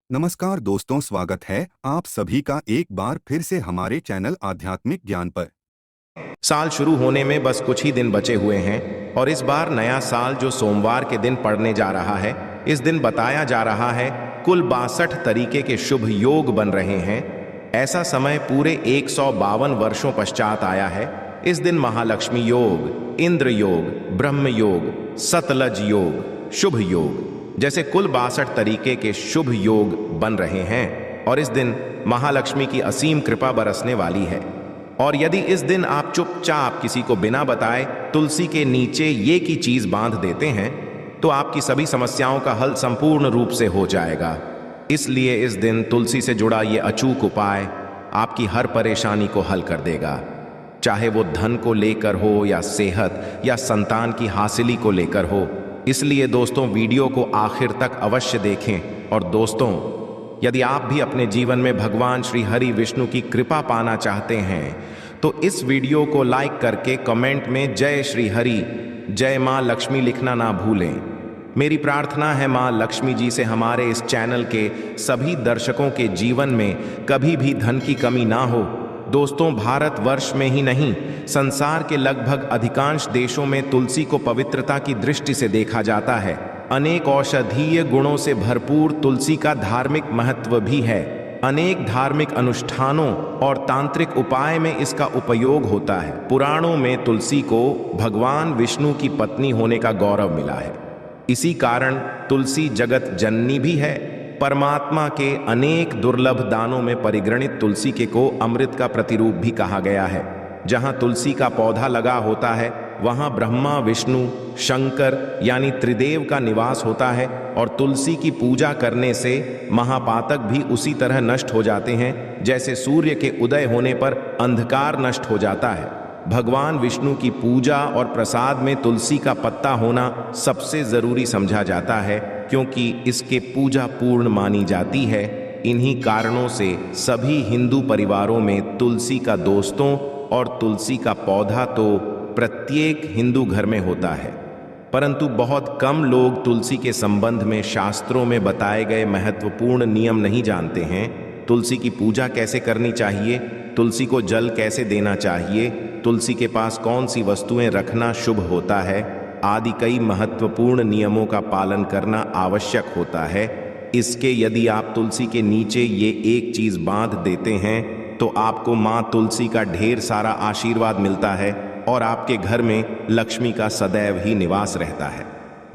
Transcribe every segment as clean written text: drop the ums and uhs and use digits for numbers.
नमस्कार दोस्तों, स्वागत है आप सभी का एक बार फिर से हमारे चैनल आध्यात्मिक ज्ञान पर। साल शुरू होने में बस कुछ ही दिन बचे हुए हैं और इस बार नया साल जो सोमवार के दिन पड़ने जा रहा है, इस दिन बताया जा रहा है कुल 62 तरीके के शुभ योग बन रहे हैं। ऐसा समय पूरे 152 वर्षों पश्चात आया है। इस दिन महालक्ष्मी योग, इंद्र योग, ब्रह्म योग, सतलज योग, शुभ योग जैसे कुल 62 तरीके के शुभ योग बन रहे हैं और इस दिन महालक्ष्मी की असीम कृपा बरसने वाली है। और यदि इस दिन आप चुपचाप किसी को बिना बताए तुलसी के नीचे ये की चीज बांध देते हैं तो आपकी सभी समस्याओं का हल संपूर्ण रूप से हो जाएगा। इसलिए इस दिन तुलसी से जुड़ा ये अचूक उपाय आपकी हर परेशानी को हल कर देगा, चाहे वो धन को लेकर हो या सेहत या संतान की हासिली को लेकर हो। इसलिए दोस्तों, वीडियो को आखिर तक अवश्य देखें। और दोस्तों, यदि आप भी अपने जीवन में भगवान श्री हरि विष्णु की कृपा पाना चाहते हैं तो इस वीडियो को लाइक करके कमेंट में जय श्री हरि, जय माँ लक्ष्मी लिखना ना भूलें। मेरी प्रार्थना है माँ लक्ष्मी जी से हमारे इस चैनल के सभी दर्शकों के जीवन में कभी भी धन की कमी ना हो। दोस्तों, भारतवर्ष में ही नहीं, संसार के लगभग अधिकांश देशों में तुलसी को पवित्रता की दृष्टि से देखा जाता है। अनेक औषधीय गुणों से भरपूर तुलसी का धार्मिक महत्व भी है। अनेक धार्मिक अनुष्ठानों और तांत्रिक उपाय में इसका उपयोग होता है। पुराणों में तुलसी को भगवान विष्णु की पत्नी होने का गौरव मिला है। इसी कारण तुलसी जगत जननी भी है। परमात्मा के अनेक दुर्लभ दानों में परिगणित तुलसी के को अमृत का प्रतिरूप भी कहा गया है। जहां तुलसी का पौधा लगा होता है वहां ब्रह्मा, विष्णु, शंकर यानी त्रिदेव का निवास होता है। और तुलसी की पूजा करने से महापातक भी उसी तरह नष्ट हो जाते हैं जैसे सूर्य के उदय होने पर अंधकार नष्ट हो जाता है। भगवान विष्णु की पूजा और प्रसाद में तुलसी का पत्ता होना सबसे जरूरी समझा जाता है, क्योंकि इसके पूजा पूर्ण मानी जाती है। इन्हीं कारणों से सभी हिंदू परिवारों में तुलसी का दोस्तों और तुलसी का पौधा तो प्रत्येक हिंदू घर में होता है। परंतु बहुत कम लोग तुलसी के संबंध में शास्त्रों में बताए गए महत्वपूर्ण नियम नहीं जानते हैं। तुलसी की पूजा कैसे करनी चाहिए, तुलसी को जल कैसे देना चाहिए, तुलसी के पास कौन सी वस्तुएं रखना शुभ होता है आदि कई महत्वपूर्ण नियमों का पालन करना आवश्यक होता है। इसके यदि आप तुलसी के नीचे ये एक चीज बांध देते हैं तो आपको माँ तुलसी का ढेर सारा आशीर्वाद मिलता है और आपके घर में लक्ष्मी का सदैव ही निवास रहता है।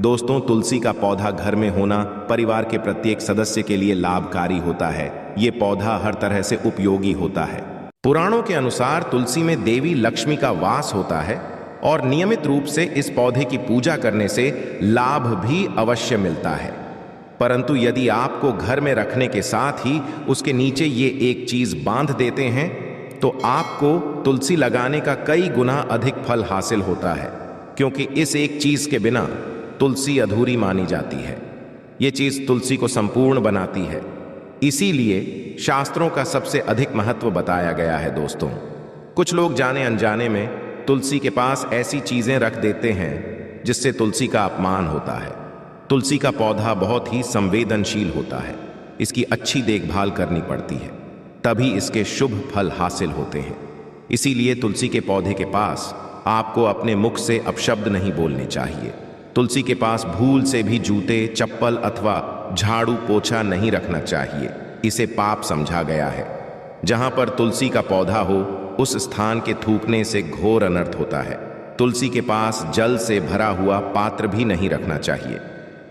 दोस्तों, तुलसी का पौधा घर में होना परिवार के प्रत्येक सदस्य के लिए लाभकारी होता है। ये पौधा हर तरह से उपयोगी होता है। पुराणों के अनुसार तुलसी में देवी लक्ष्मी का वास होता है और नियमित रूप से इस पौधे की पूजा करने से लाभ भी अवश्य मिलता है। परंतु यदि आपको घर में रखने के साथ ही उसके नीचे ये एक चीज बांध देते हैं तो आपको तुलसी लगाने का कई गुना अधिक फल हासिल होता है, क्योंकि इस एक चीज के बिना तुलसी अधूरी मानी जाती है। ये चीज तुलसी को संपूर्ण बनाती है। इसीलिए शास्त्रों का सबसे अधिक महत्व बताया गया है। दोस्तों, कुछ लोग जाने अनजाने में तुलसी के पास ऐसी चीजें रख देते हैं जिससे तुलसी का अपमान होता है। तुलसी का पौधा बहुत ही संवेदनशील होता है। इसकी अच्छी देखभाल करनी पड़ती है, तभी इसके शुभ फल हासिल होते हैं। इसीलिए तुलसी के पौधे के पास आपको अपने मुख से अपशब्द नहीं बोलने चाहिए। तुलसी के पास भूल से भी जूते, चप्पल अथवा झाड़ू पोछा नहीं रखना चाहिए। इसे पाप समझा गया है। जहां पर तुलसी का पौधा हो उस स्थान के थूकने से घोर अनर्थ होता है। तुलसी के पास जल से भरा हुआ पात्र भी नहीं रखना चाहिए।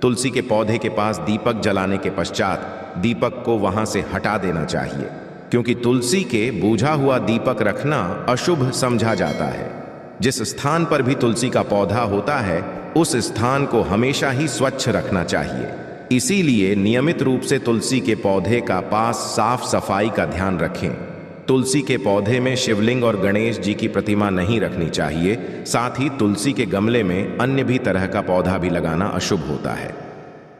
तुलसी के पौधे के पास दीपक जलाने के पश्चात दीपक को वहां से हटा देना चाहिए, क्योंकि तुलसी के बूझा हुआ दीपक रखना अशुभ समझा जाता है। जिस स्थान पर भी तुलसी का पौधा होता है उस स्थान को हमेशा ही स्वच्छ रखना चाहिए। इसीलिए नियमित रूप से तुलसी के पौधे का पास साफ सफाई का ध्यान रखें। तुलसी के पौधे में शिवलिंग और गणेश जी की प्रतिमा नहीं रखनी चाहिए। साथ ही तुलसी के गमले में अन्य भी तरह का पौधा भी लगाना अशुभ होता है।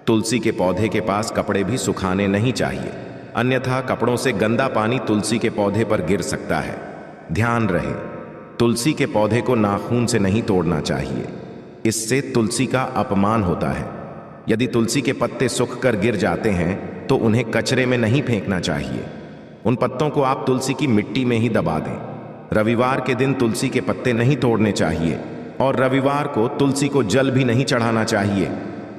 तुलसी के पौधे के पास कपड़े भी सुखाने नहीं चाहिए, अन्यथा कपड़ों से गंदा पानी तुलसी के पौधे पर गिर सकता है। ध्यान रहे, तुलसी के पौधे को नाखून से नहीं तोड़ना चाहिए, इससे तुलसी का अपमान होता है। यदि तुलसी के पत्ते सूख कर गिर जाते हैं तो उन्हें कचरे में नहीं फेंकना चाहिए। उन पत्तों को आप तुलसी की मिट्टी में ही दबा दें। रविवार के दिन तुलसी के पत्ते नहीं तोड़ने चाहिए और रविवार को तुलसी को जल भी नहीं चढ़ाना चाहिए।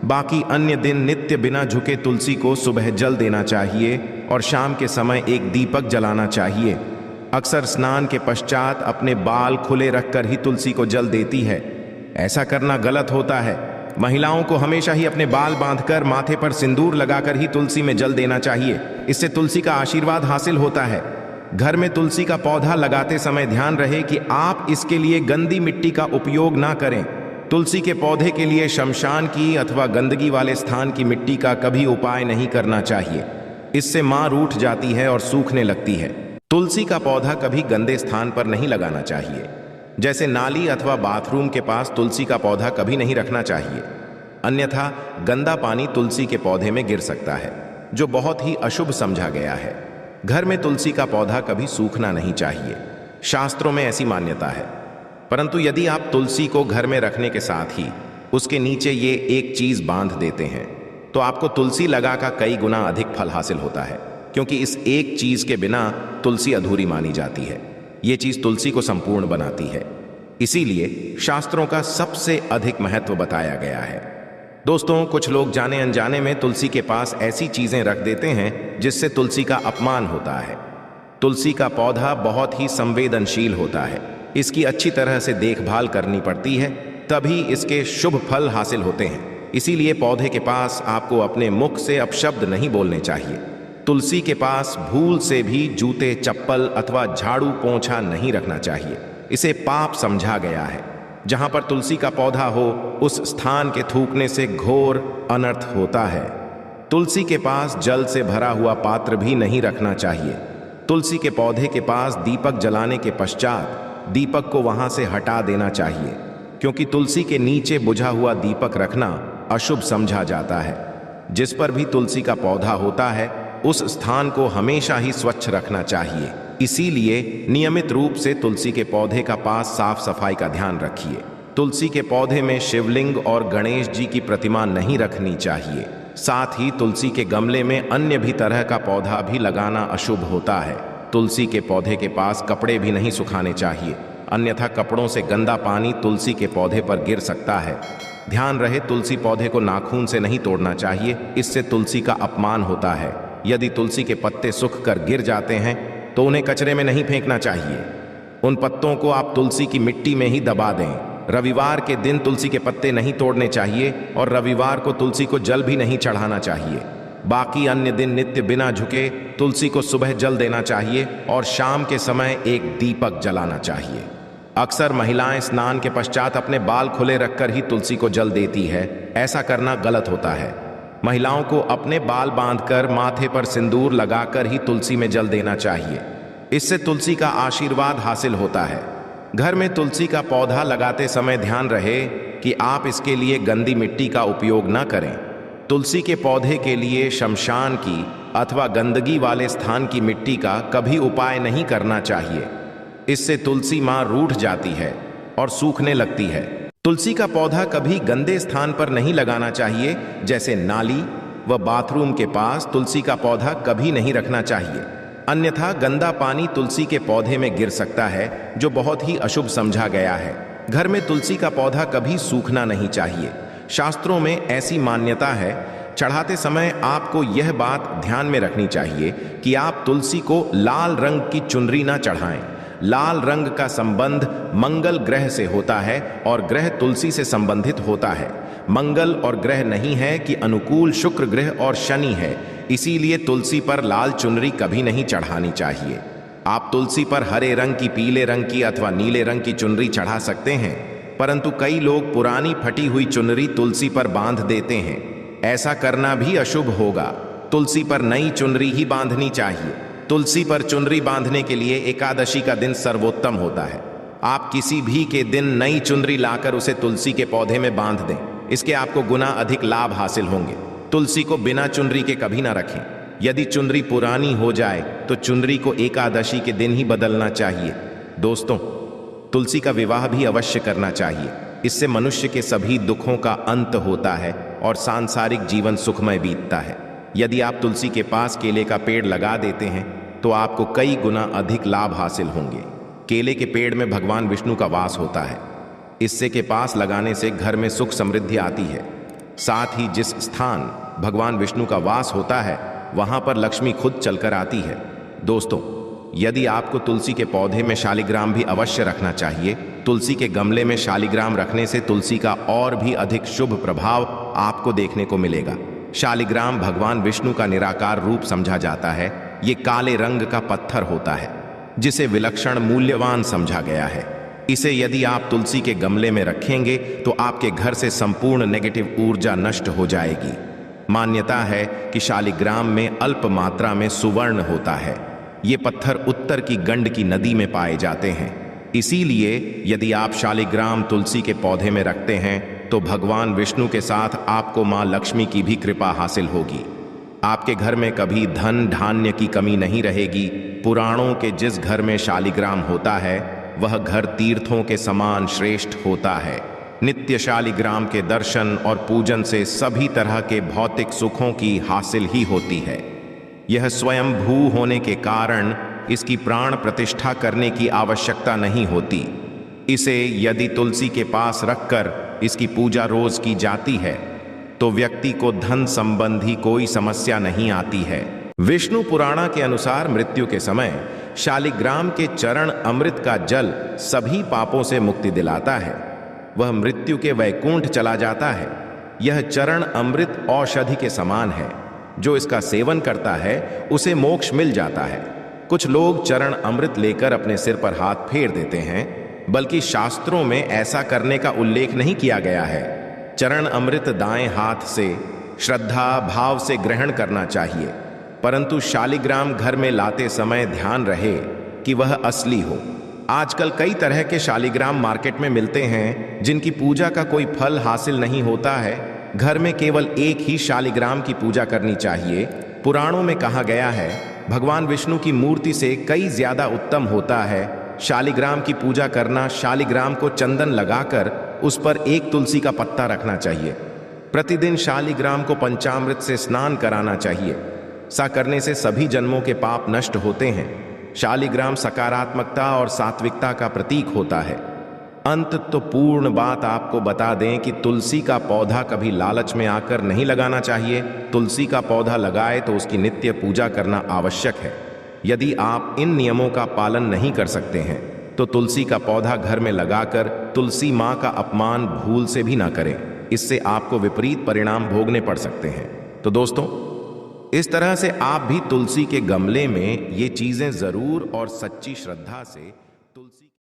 बाकी अन्य दिन नित्य बिना झुके तुलसी को सुबह जल देना चाहिए और शाम के समय एक दीपक जलाना चाहिए। अक्सर स्नान के पश्चात अपने बाल खुले रखकर ही तुलसी को जल देती है। ऐसा करना गलत होता है। महिलाओं को हमेशा ही अपने बाल बांधकर माथे पर सिंदूर लगाकर ही तुलसी में जल देना चाहिए। इससे तुलसी का आशीर्वाद हासिल होता है। घर में तुलसी का पौधा लगाते समय ध्यान रहे कि आप इसके लिए गंदी मिट्टी का उपयोग ना करें। तुलसी के पौधे के लिए शमशान की अथवा गंदगी वाले स्थान की मिट्टी का कभी उपाय नहीं करना चाहिए। इससे मां रूठ जाती है और सूखने लगती है। तुलसी का पौधा कभी गंदे स्थान पर नहीं लगाना चाहिए। जैसे नाली अथवा बाथरूम के पास तुलसी का पौधा कभी नहीं रखना चाहिए, अन्यथा गंदा पानी तुलसी के पौधे में गिर सकता है, जो बहुत ही अशुभ समझा गया है। घर में तुलसी का पौधा कभी सूखना नहीं चाहिए। शास्त्रों में ऐसी मान्यता है। परंतु यदि आप तुलसी को घर में रखने के साथ ही उसके नीचे ये एक चीज बांध देते हैं, तो आपको तुलसी लगा का कई गुना अधिक फल हासिल होता है, क्योंकि इस एक चीज के बिना तुलसी अधूरी मानी जाती है। ये चीज तुलसी को संपूर्ण बनाती है। इसीलिए शास्त्रों का सबसे अधिक महत्व बताया गया है। दोस्तों, कुछ लोग जाने अनजाने में तुलसी के पास ऐसी चीजें रख देते हैं जिससे तुलसी का अपमान होता है। तुलसी का पौधा बहुत ही संवेदनशील होता है। इसकी अच्छी तरह से देखभाल करनी पड़ती है, तभी इसके शुभ फल हासिल होते हैं। इसीलिए पौधे के पास आपको अपने मुख से अपशब्द नहीं बोलने चाहिए। तुलसी के पास भूल से भी जूते, चप्पल अथवा झाड़ू पोंछा नहीं रखना चाहिए। इसे पाप समझा गया है। जहां पर तुलसी का पौधा हो, उस स्थान के थूकने से घोर अनर्थ होता है। तुलसी के पास जल से भरा हुआ पात्र भी नहीं रखना चाहिए। तुलसी के पौधे के पास दीपक जलाने के पश्चात दीपक को वहां से हटा देना चाहिए, क्योंकि तुलसी के नीचे बुझा हुआ दीपक रखना अशुभ समझा जाता है। जिस पर भी तुलसी का पौधा होता है, उस स्थान को हमेशा ही स्वच्छ रखना चाहिए। इसीलिए नियमित रूप से तुलसी के पौधे का पास साफ सफाई का ध्यान रखिए। तुलसी के पौधे में शिवलिंग और गणेश जी की प्रतिमा नहीं रखनी चाहिए। साथ ही तुलसी के गमले में अन्य भी तरह का पौधा भी लगाना अशुभ होता है। तुलसी के पौधे के पास कपड़े भी नहीं सुखाने चाहिए, अन्यथा कपड़ों से गंदा पानी तुलसी के पौधे पर गिर सकता है। ध्यान रहे, तुलसी पौधे को नाखून से नहीं तोड़ना चाहिए, इससे तुलसी का अपमान होता है। यदि तुलसी के पत्ते सूख कर गिर जाते हैं तो उन्हें कचरे में नहीं फेंकना चाहिए। उन पत्तों को आप तुलसी की मिट्टी में ही दबा दें। रविवार के दिन तुलसी के पत्ते नहीं तोड़ने चाहिए और रविवार को तुलसी को जल भी नहीं चढ़ाना चाहिए। बाकी अन्य दिन नित्य बिना झुके तुलसी को सुबह जल देना चाहिए और शाम के समय एक दीपक जलाना चाहिए। अक्सर महिलाएं स्नान के पश्चात अपने बाल खुले रखकर ही तुलसी को जल देती है। ऐसा करना गलत होता है। महिलाओं को अपने बाल बांधकर माथे पर सिंदूर लगाकर ही तुलसी में जल देना चाहिए। इससे तुलसी का आशीर्वाद हासिल होता है। घर में तुलसी का पौधा लगाते समय ध्यान रहे कि आप इसके लिए गंदी मिट्टी का उपयोग न करें। तुलसी के पौधे के लिए शमशान की अथवा गंदगी वाले स्थान की मिट्टी का कभी उपाय नहीं करना चाहिए। इससे तुलसी मां रूठ जाती है और सूखने लगती है। तुलसी का पौधा कभी गंदे स्थान पर नहीं लगाना चाहिए, जैसे नाली व बाथरूम के पास तुलसी का पौधा कभी नहीं रखना चाहिए, अन्यथा गंदा पानी तुलसी के पौधे में गिर सकता है, जो बहुत ही अशुभ समझा गया है। घर में तुलसी का पौधा कभी सूखना नहीं चाहिए। शास्त्रों में ऐसी मान्यता है। चढ़ाते समय आपको यह बात ध्यान में रखनी चाहिए कि आप तुलसी को लाल रंग की चुनरी ना चढ़ाएं। लाल रंग का संबंध मंगल ग्रह से होता है और ग्रह तुलसी से संबंधित होता है। मंगल और ग्रह नहीं है कि अनुकूल शुक्र ग्रह और शनि है, इसीलिए तुलसी पर लाल चुनरी कभी नहीं चढ़ानी चाहिए। आप तुलसी पर हरे रंग की, पीले रंग की अथवा नीले रंग की चुनरी चढ़ा सकते हैं, परंतु कई लोग पुरानी फटी हुई चुनरी तुलसी पर बांध देते हैं। ऐसा करना भी अशुभ होगा। तुलसी पर नई चुनरी ही बांधनी चाहिए। तुलसी पर चुनरी बांधने के लिए एकादशी का दिन सर्वोत्तम होता है। आप किसी भी के दिन नई चुनरी लाकर उसे तुलसी के पौधे में बांध दें। इसके आपको गुना अधिक लाभ हासिल होंगे। तुलसी को बिना चुनरी के कभी ना रखें। यदि चुनरी पुरानी हो जाए तो चुनरी को एकादशी के दिन ही बदलना चाहिए। दोस्तों, तुलसी का विवाह भी अवश्य करना चाहिए। इससे मनुष्य के सभी दुखों का अंत होता है और सांसारिक जीवन सुखमय बीतता है। यदि आप तुलसी के पास केले का पेड़ लगा देते हैं तो आपको कई गुना अधिक लाभ हासिल होंगे। केले के पेड़ में भगवान विष्णु का वास होता है। इससे के पास लगाने से घर में सुख समृद्धि आती है। साथ ही जिस स्थान भगवान विष्णु का वास होता है वहां पर लक्ष्मी खुद चलकर आती है। दोस्तों, यदि आपको तुलसी के पौधे में शालिग्राम भी अवश्य रखना चाहिए। तुलसी के गमले में शालिग्राम रखने से तुलसी का और भी अधिक शुभ प्रभाव आपको देखने को मिलेगा। शालिग्राम भगवान विष्णु का निराकार रूप समझा जाता है। ये काले रंग का पत्थर होता है जिसे विलक्षण मूल्यवान समझा गया है। इसे यदि आप तुलसी के गमले में रखेंगे तो आपके घर से संपूर्ण नेगेटिव ऊर्जा नष्ट हो जाएगी। मान्यता है कि शालिग्राम में अल्प मात्रा में सुवर्ण होता है। ये पत्थर उत्तर की गंड की नदी में पाए जाते हैं। इसीलिए यदि आप शालिग्राम तुलसी के पौधे में रखते हैं तो भगवान विष्णु के साथ आपको मां लक्ष्मी की भी कृपा हासिल होगी। आपके घर में कभी धन धान्य की कमी नहीं रहेगी। पुराणों के जिस घर में शालिग्राम होता है वह घर तीर्थों के समान श्रेष्ठ होता है। नित्य शालिग्राम के दर्शन और पूजन से सभी तरह के भौतिक सुखों की हासिल ही होती है। यह स्वयं भू होने के कारण इसकी प्राण प्रतिष्ठा करने की आवश्यकता नहीं होती। इसे यदि तुलसी के पास रखकर इसकी पूजा रोज की जाती है तो व्यक्ति को धन संबंधी कोई समस्या नहीं आती है। विष्णु पुराण के अनुसार मृत्यु के समय शालिग्राम के चरण अमृत का जल सभी पापों से मुक्ति दिलाता है। वह मृत्यु के वैकुंठ चला जाता है। यह चरण अमृत औषधि के समान है। जो इसका सेवन करता है उसे मोक्ष मिल जाता है। कुछ लोग चरण अमृत लेकर अपने सिर पर हाथ फेर देते हैं, बल्कि शास्त्रों में ऐसा करने का उल्लेख नहीं किया गया है। चरण अमृत दाएं हाथ से श्रद्धा भाव से ग्रहण करना चाहिए, परंतु शालिग्राम घर में लाते समय ध्यान रहे कि वह असली हो। आजकल कई तरह के शालिग्राम मार्केट में मिलते हैं जिनकी पूजा का कोई फल हासिल नहीं होता है। घर में केवल एक ही शालिग्राम की पूजा करनी चाहिए। पुराणों में कहा गया है भगवान विष्णु की मूर्ति से कई ज्यादा उत्तम होता है शालिग्राम की पूजा करना। शालिग्राम को चंदन लगाकर उस पर एक तुलसी का पत्ता रखना चाहिए। प्रतिदिन शालिग्राम को पंचामृत से स्नान कराना चाहिए। सा करने से सभी जन्मों के पाप नष्ट होते हैं। शालिग्राम सकारात्मकता और सात्विकता का प्रतीक होता है। अंत तो पूर्ण बात आपको बता दें कि तुलसी का पौधा कभी लालच में आकर नहीं लगाना चाहिए। तुलसी का पौधा लगाए तो उसकी नित्य पूजा करना आवश्यक है। यदि आप इन नियमों का पालन नहीं कर सकते हैं तो तुलसी का पौधा घर में लगाकर तुलसी माँ का अपमान भूल से भी ना करें। इससे आपको विपरीत परिणाम भोगने पड़ सकते हैं। तो दोस्तों, इस तरह से आप भी तुलसी के गमले में ये चीजें जरूर और सच्ची श्रद्धा से तुलसी